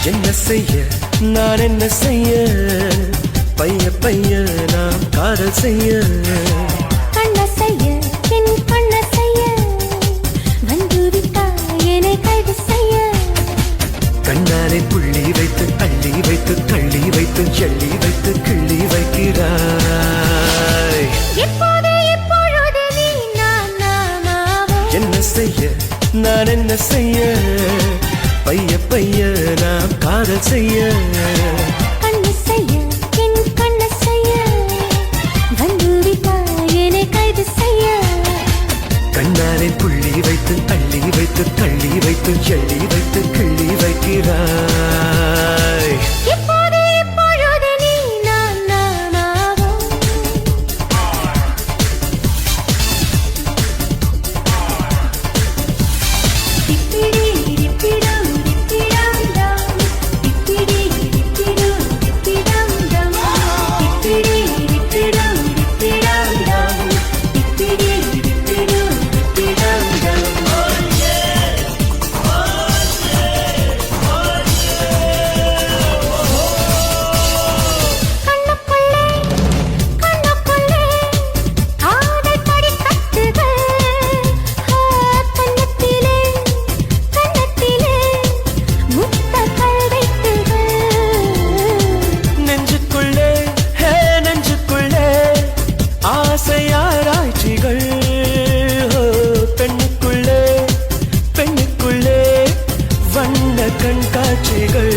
என்ன செய்ய நான் என்ன செய்ய பைய பைய நாம் காதல் செய்ய கண்ண செய்ய என் கண்ண செய்ய வந்து விட்டாய் என்னை கைது செய்ய கண்ணாரை புள்ளி வைத்து அள்ளி வைத்து தள்ளி வைத்து செள்ளி வைத்து கிள்ளி வைக்கிறாய் எப்போது இப்பொழுது நீ நானாவோம் என்ன செய்ய நான் என்ன செய்ய பைய பைய நாம் காதல் செய்ய கண்ண செய்ய என் கண்ண செய்ய வந்து விட்டாய் என்னை கைது செய்ய கண்ணாரை புள்ளி வைத்து அள்ளி வைத்து தள்ளி வைத்து செள்ளி வைத்து கிள்ளி வைக்கிறாய் எப்போது இப்பொழுது நீ நானாவோம் திப்பிடி திப்பிடம் திப்பிடம் டம் திப்பிடி திப்பிடம் திப்பிடம் டம் திப்பிடி திப்பிடம் திப்பிடம் டம் திப்பிடி திப்பிடம் திப்பிடம் டம் கண்ணுக்குள்ளே கண்ணுக்குள்ளே காதல் படிக்கட்டுகள் கண்ணத்திலே கண்ணத்திலே முத்தங்கள் வைத்துகள் நெஞ்சுக்குள்ளே ஹே நெஞ்சுக்குள்ளே ஆசையாராய்ச்சிகள் பெண்ணுக்குள்ளே பெண்ணுக்குள்ளே வண்ண கண்காட்சிகள்